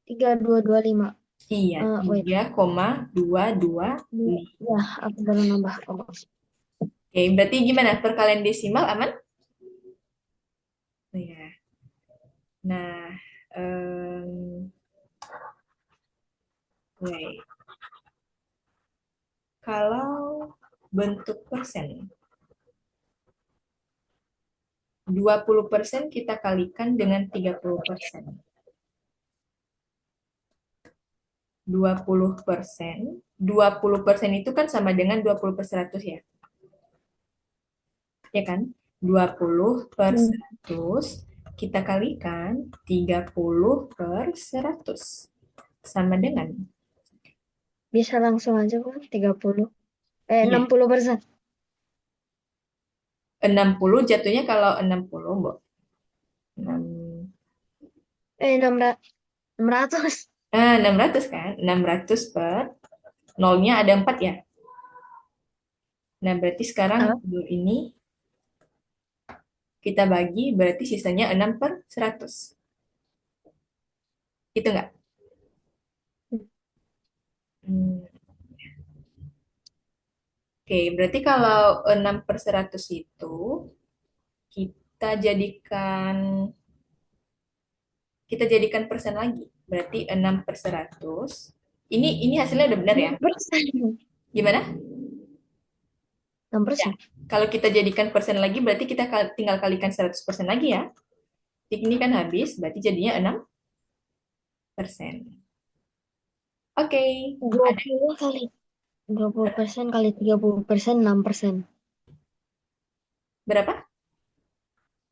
3,225. iya Wait. 3,225. Ya, aku baru nambah. Oke, berarti gimana? Perkalian desimal aman? Oh, ya. Nah, em, wait. Kalau bentuk persen, 20% kita kalikan dengan 30%. 20%, 20% itu kan sama dengan 20 per 100 ya. Ya kan? 20 per Hmm. 100 kita kalikan 30 per 100. Sama dengan, Bisa langsung aja kan 30. iya, 60%. 60 jatuhnya kalau 60, Mbok. 6, 600. 600 kan? 600 per nolnya ada 4 ya. Nah, berarti sekarang Apa? ini kita bagi, berarti sisanya 6 per 100. Itu enggak? Hmm, Oke, berarti kalau 6 per 100 itu kita jadikan kita jadikan persen lagi. Berarti 6 per 100. Ini hasilnya udah benar ya? 6%. Gimana? Ya. 6%. Kalau kita jadikan persen lagi berarti kita tinggal kalikan 100% lagi ya. Ini kan habis, berarti jadinya 6%. Oke. Dua Ada puluh kali 20% kali 30%, 6%. berapa?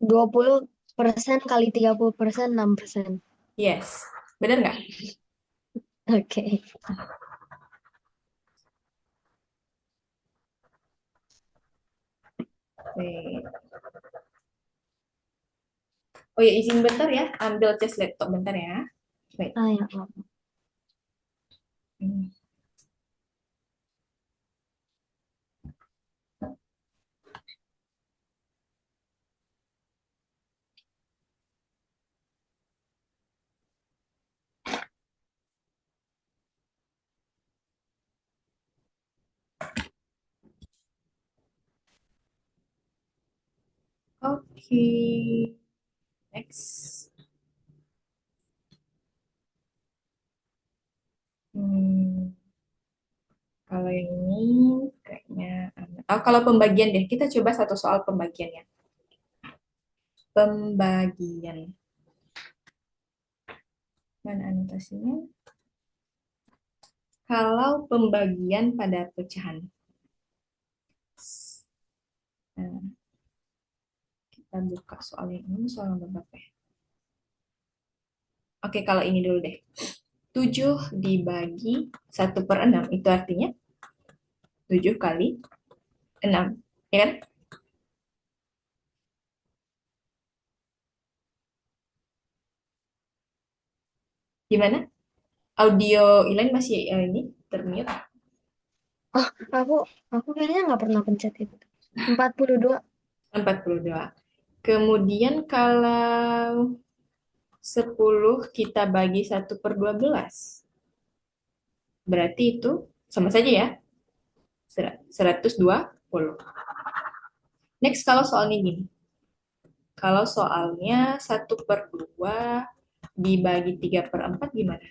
20% kali 30%, 6%. Yes. Benar nggak? Oke. Oke. Oh ya, izin bentar ya. Ambil cas laptop bentar ya. Wait. Ah, ya. Hmm. Oke. Next. Hmm. Kalau yang ini kayaknya oh, kalau pembagian deh, kita coba satu soal pembagiannya. Pembagian. Mana anotasinya? Kalau pembagian pada pecahan. Nah, kita buka soal ini, soal nomor berapa ya? Oke, kalau ini dulu deh. 7 dibagi 1/6, itu artinya 7 kali 6. Ya kan? Gimana? Audio Elaine masih ini termute. Oh, aku aku kayaknya nggak pernah pencet itu. 42. 42. Kemudian kalau 10 kita bagi 1/12. Berarti itu sama saja ya, 120. Next, kalau soalnya gini. Kalau soalnya 1/2 dibagi 3/4 gimana?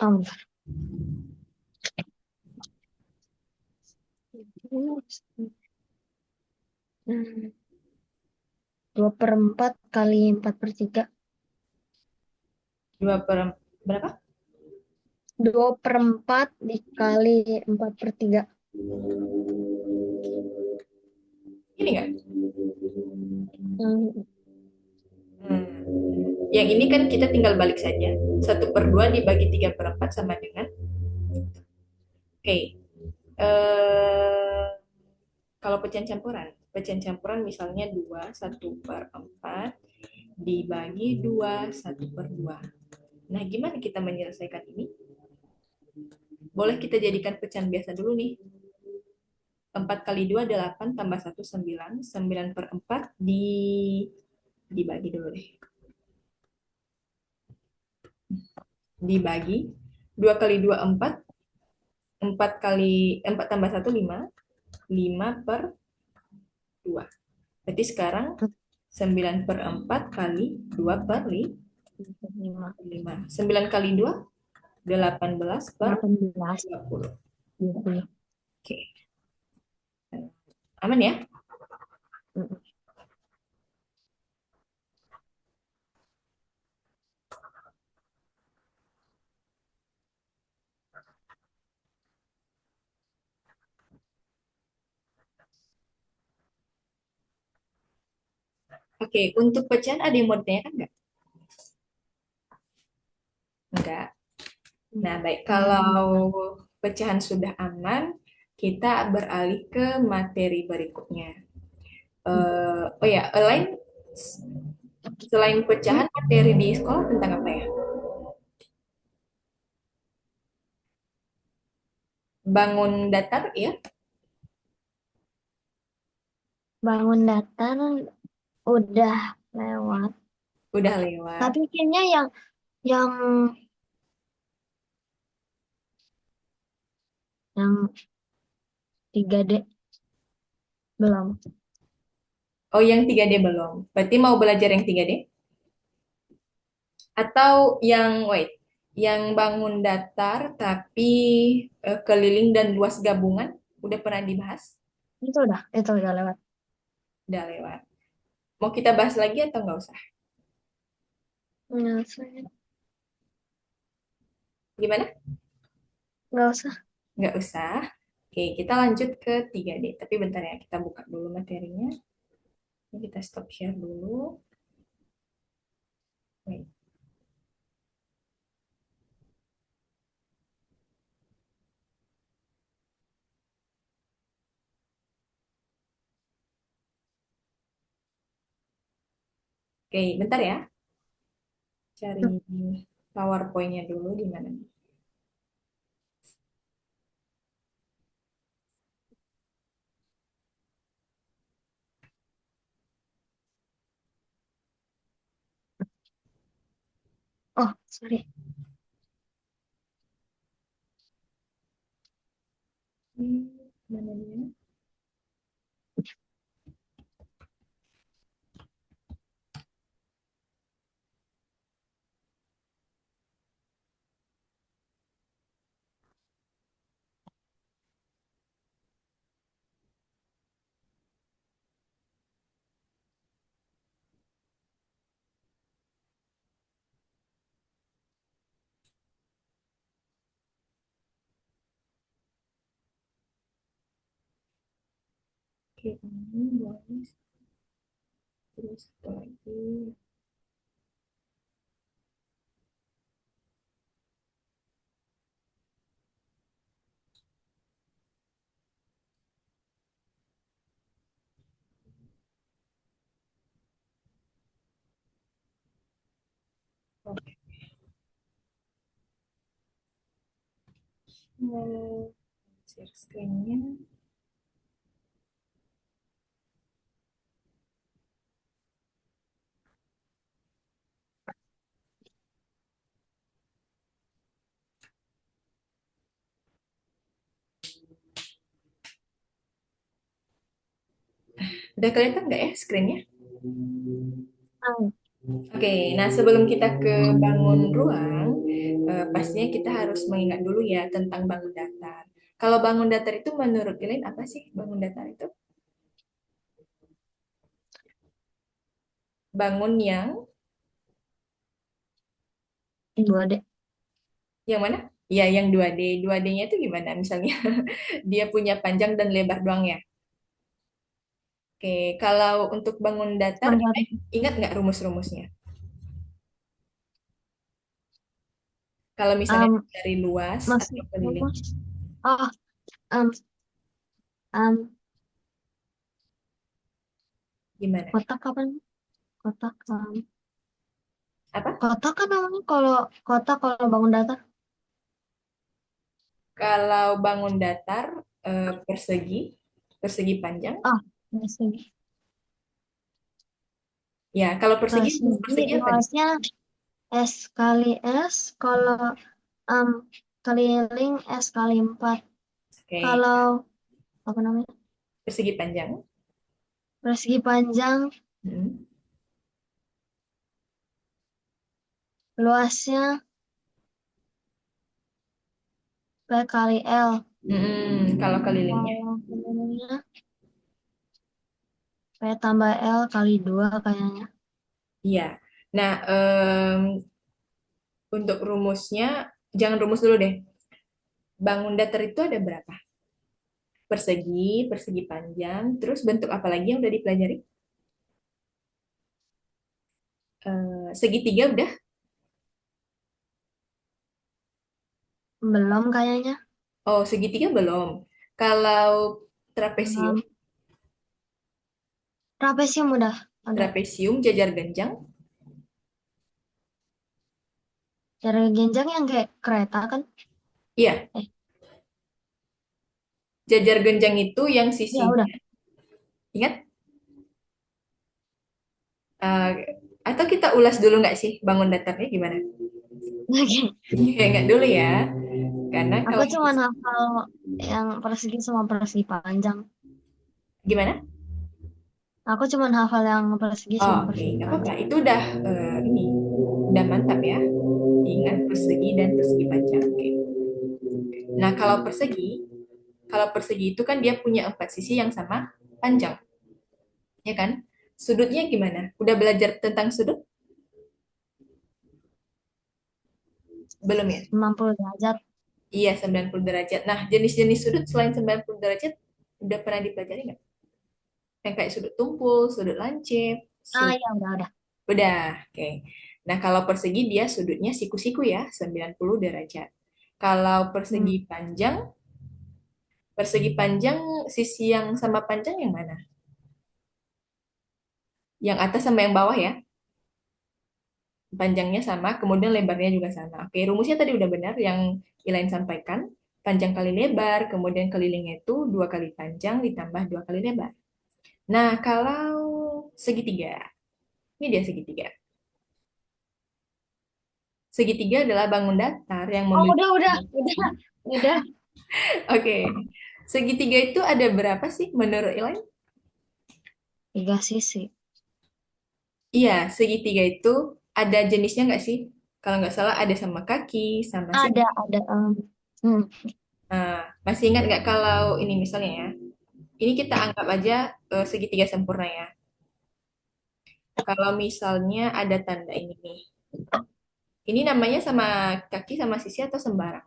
Oh, bentar. 2/4 kali 4/3. 2 per berapa? 2/4 dikali 4/3. Ini enggak? Hmm. Hmm. Yang ini kan kita tinggal balik saja. 1/2 dibagi 3/4 sama dengan. Oke. Eh, Kalau pecahan campuran misalnya 2, 1/4 dibagi 2, 1/2. Nah, gimana kita menyelesaikan ini? Boleh kita jadikan pecahan biasa dulu nih. 4 kali 2 8, tambah 1 9. 9/4 dibagi dulu deh. Dibagi 2 kali 2 4. 4 tambah 1 5. 5/2. Berarti sekarang 9/4 kali 5, 2/5. 9 kali 2, 18 per 18, 20. 20. Oke, aman ya? Mm. Oke, untuk pecahan ada yang mau ditanyakan nggak? Enggak. Nah, baik. Kalau Hmm. pecahan sudah aman, kita beralih ke materi berikutnya. Oh ya, lain selain Hmm. pecahan, materi di sekolah tentang apa ya? Bangun datar, ya? Bangun datar udah lewat. Udah lewat. Tapi kayaknya yang yang 3D belum. Oh, yang 3D belum. Berarti mau belajar yang 3D? Atau yang bangun datar tapi keliling dan luas gabungan? Udah pernah dibahas? Itu udah lewat. Udah lewat. Mau kita bahas lagi atau nggak usah? Nggak usah. Gimana? Nggak usah. Nggak usah. Oke, kita lanjut ke 3D. Tapi bentar ya, kita buka dulu materinya. Ini kita stop share dulu. Wait. Oke, bentar ya. Cari Hmm. PowerPoint-nya dulu di mana. Oh, sorry. Mana dia? Oke, ini bagus. Terus satu lagi. Oke, mau share screen-nya. Udah kelihatan nggak ya screen-nya? Ah, Oke, nah sebelum kita ke bangun ruang, pastinya kita harus mengingat dulu ya tentang bangun datar. Kalau bangun datar itu menurut kalian apa sih bangun datar itu? Bangun dua d. yang mana? Ya, yang 2D. 2D-nya itu gimana? Misalnya dia punya panjang dan lebar doang ya. Oke, kalau untuk bangun datar, Panjang. ingat nggak rumus-rumusnya? Kalau misalnya Um, dari luas masih atau keliling, rumus. Oh, um, um, gimana? kotak kapan? Kotak. Apa? Kotak kan namanya kalau kotak kalau bangun datar. Kalau bangun datar persegi, persegi panjang. Ah, persegi. Ya, kalau persegi, Persegi persegi apa nih? luasnya S kali S. Kalau um, keliling S kali 4. Oke, Kalau apa namanya? Persegi panjang. Persegi panjang, Hmm. luasnya P kali L. Kalau kelilingnya. Kalau kelilingnya P tambah L kali 2 kayaknya. Iya. Nah, untuk rumusnya, jangan rumus dulu deh. Bangun datar itu ada berapa? Persegi, persegi panjang, terus bentuk apa lagi yang udah dipelajari? Segitiga udah? Belum kayaknya. Oh, segitiga belum. Kalau trapesium, Belum. Trapesium udah ada. trapesium jajar genjang. Dari genjang yang kayak kereta kan? Iya, Eh, jajar genjang itu yang ya udah. sisinya, ingat? Eh, atau kita ulas dulu nggak sih bangun datarnya gimana? Oke. Ya, nggak dulu ya. Karena Aku kalau cuma hafal yang persegi sama persegi panjang. gimana? Aku cuma hafal yang persegi Oh, sama oke, persegi nggak apa-apa. panjang. Itu udah ini, udah mantap ya. Ingat persegi dan persegi panjang. Oke. Nah, kalau persegi itu kan dia punya empat sisi yang sama panjang, ya kan? Sudutnya gimana? Udah belajar tentang sudut? Belum ya? 90 derajat. Iya, 90 derajat. Nah, jenis-jenis sudut selain 90 derajat udah pernah dipelajari nggak? Yang kayak sudut tumpul, sudut lancip, Ah ya udah. udah. Oke. Nah, kalau persegi dia sudutnya siku-siku ya, 90 derajat. Kalau Hmm. persegi panjang sisi yang sama panjang yang mana? Yang atas sama yang bawah ya? Panjangnya sama, kemudian lebarnya juga sama. Oke, rumusnya tadi udah benar yang Ilain sampaikan. Panjang kali lebar, kemudian kelilingnya itu 2 kali panjang ditambah 2 kali lebar. Nah, kalau segitiga, ini dia segitiga. Segitiga adalah bangun datar yang Oh memiliki udah. Oke, segitiga itu ada berapa sih menurut Elaine? 3 sisi. Iya, segitiga itu ada jenisnya nggak sih? Kalau nggak salah ada sama kaki, sama sisi. Ada. Hmm. Nah, masih ingat nggak kalau ini misalnya ya? Ini kita anggap aja segitiga sempurna ya. Kalau misalnya ada tanda ini nih. Ini namanya sama kaki sama sisi atau sembarang?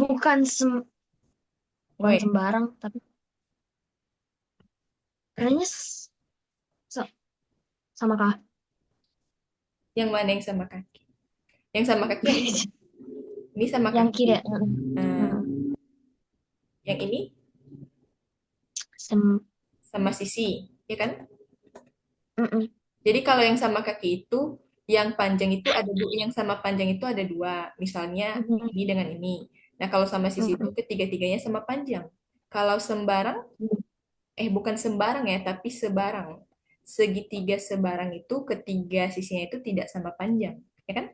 Bukan sem bukan Woi, sembarang, tapi kayaknya sa- sama kah? yang mana yang sama kaki? Yang sama kaki yang ini. Ini sama Yang kaki. kiri. Nah, Heeh. yang ini Sem sama sisi, ya kan? mm-mm. Jadi kalau yang sama kaki itu, yang panjang itu ada dua, yang sama panjang itu ada dua. Misalnya Mm-mm. ini dengan ini. Nah kalau sama sisi itu Mm-mm. ketiga-tiganya sama panjang. Kalau sembarang, bukan sembarang ya, tapi sebarang. Segitiga sebarang itu ketiga sisinya itu tidak sama panjang, ya kan?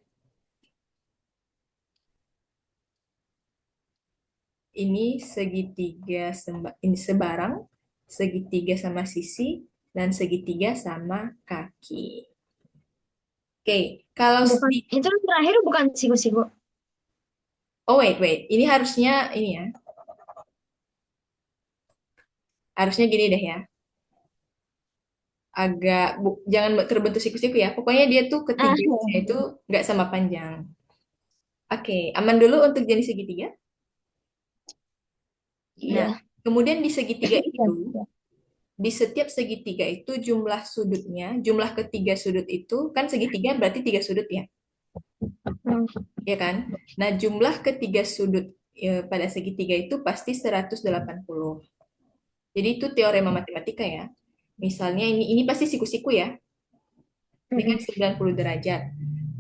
Ini segitiga ini sebarang, segitiga sama sisi, dan segitiga sama kaki. Oke, kalau Bukan itu yang terakhir bukan siku-siku. oh wait, ini harusnya ini ya, harusnya gini deh ya, agak jangan terbentuk siku-siku ya. Pokoknya dia tuh Ah, ketiga sisinya itu iya. nggak sama panjang. Oke, aman dulu untuk jenis segitiga. Nah, Iya. kemudian di segitiga Iya. itu, di setiap segitiga itu jumlah sudutnya, jumlah ketiga sudut itu kan segitiga berarti 3 sudut ya. Hmm. Ya kan? Nah, jumlah ketiga sudut pada segitiga itu pasti 180. Jadi itu teorema matematika ya. Misalnya ini pasti siku-siku ya, dengan Mm-mm. 90 derajat.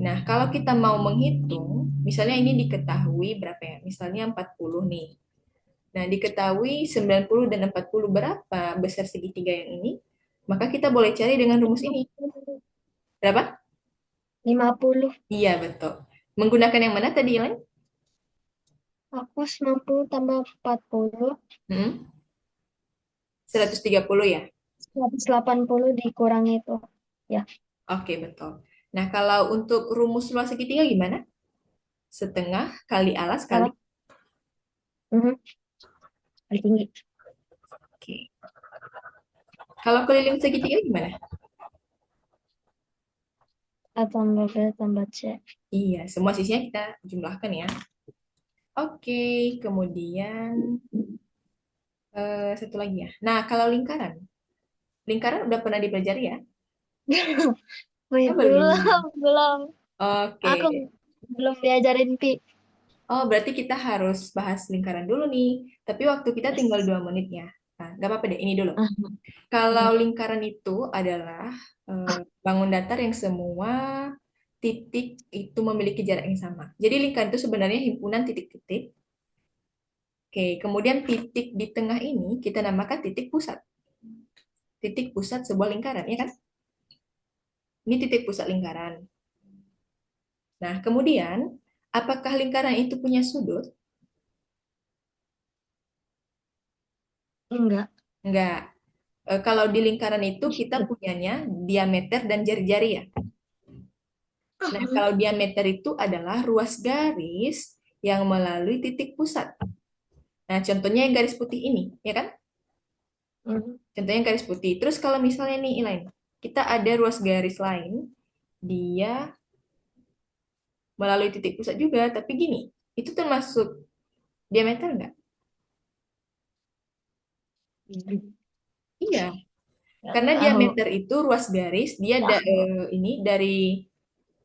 Nah, kalau kita mau menghitung, misalnya ini diketahui berapa ya? Misalnya 40 nih. Nah, diketahui 90 dan 40 berapa besar segitiga yang ini, maka kita boleh cari dengan rumus ini. Berapa? 50. Iya, betul. Menggunakan yang mana tadi, Elaine? Aku 90 tambah 40, Hmm? 130 ya? 180 dikurangi itu. Ya, Oke, betul. Nah, kalau untuk rumus luas segitiga gimana? Setengah kali alas kali. salah. Mhm, paling tinggi. Oke. Kalau keliling segitiga gimana? A tambah B tambah C. Iya, semua sisinya kita jumlahkan ya. Oke, kemudian satu lagi ya. Nah, kalau lingkaran. Lingkaran udah pernah dipelajari ya? Wih, Oh, belum, belum. belum. Oke. Aku belum diajarin pi. Oh, berarti kita harus bahas lingkaran dulu nih. Tapi waktu kita tinggal 2 menit ya. Nah, nggak apa-apa deh, ini dulu. Ah, Kalau oke. lingkaran itu adalah bangun datar yang semua titik itu memiliki jarak yang sama. Jadi lingkaran itu sebenarnya himpunan titik-titik. Oke, kemudian titik di tengah ini kita namakan titik pusat. Titik pusat sebuah lingkaran, ya kan? Ini titik pusat lingkaran. Nah, kemudian apakah lingkaran itu punya sudut? Enggak. Enggak. Kalau di lingkaran itu kita punyanya diameter dan jari-jari ya. Nah, kalau diameter itu adalah ruas garis yang melalui titik pusat. Nah, contohnya yang garis putih ini, ya kan? Mhm. Contohnya yang garis putih. Terus kalau misalnya nih, lain, kita ada ruas garis lain, dia melalui titik pusat juga, tapi gini, itu termasuk diameter nggak? Iya, Nggak karena tahu. diameter itu ruas garis, dia ini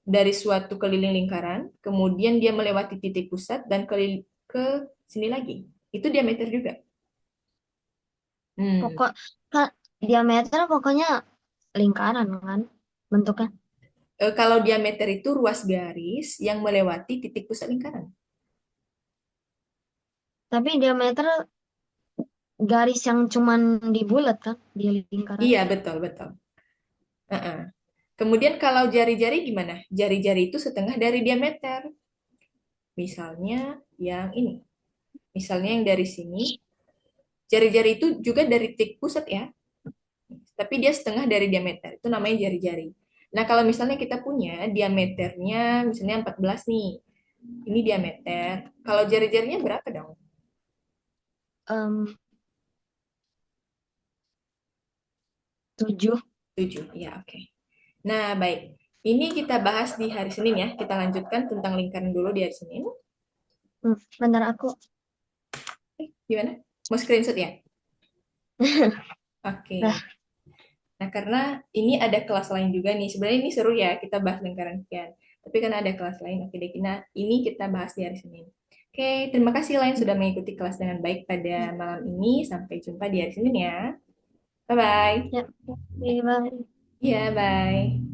dari suatu keliling lingkaran, kemudian dia melewati titik pusat dan ke sini lagi. Itu diameter juga. Hmm. Pokok Kak, diameter pokoknya lingkaran kan bentuknya. Kalau diameter itu ruas garis yang melewati titik pusat lingkaran. Tapi diameter garis yang cuman dibulat kan di lingkaran. Iya, betul, betul. Heeh. Kemudian kalau jari-jari gimana? Jari-jari itu setengah dari diameter. Misalnya yang ini. Misalnya yang dari sini. Jari-jari itu juga dari titik pusat ya. Tapi dia setengah dari diameter. Itu namanya jari-jari. Nah, kalau misalnya kita punya diameternya misalnya 14 nih. Ini diameter. Kalau jari-jarinya berapa dong? Em, 7. 7. Ya, oke. Nah, baik. Ini kita bahas di hari Senin ya. Kita lanjutkan tentang lingkaran dulu di hari Senin. Bentar aku. Gimana? Mau screenshot ya? Oke. Nah, Nah, karena ini ada kelas lain juga nih. Sebenarnya ini seru ya, kita bahas lingkaran sekian. Tapi karena ada kelas lain, oke deh. Nah, ini kita bahas di hari Senin. Oke, terima kasih lain sudah mengikuti kelas dengan baik pada malam ini. Sampai jumpa di hari Senin ya. Bye-bye. ya, oke, bye. Iya, bye.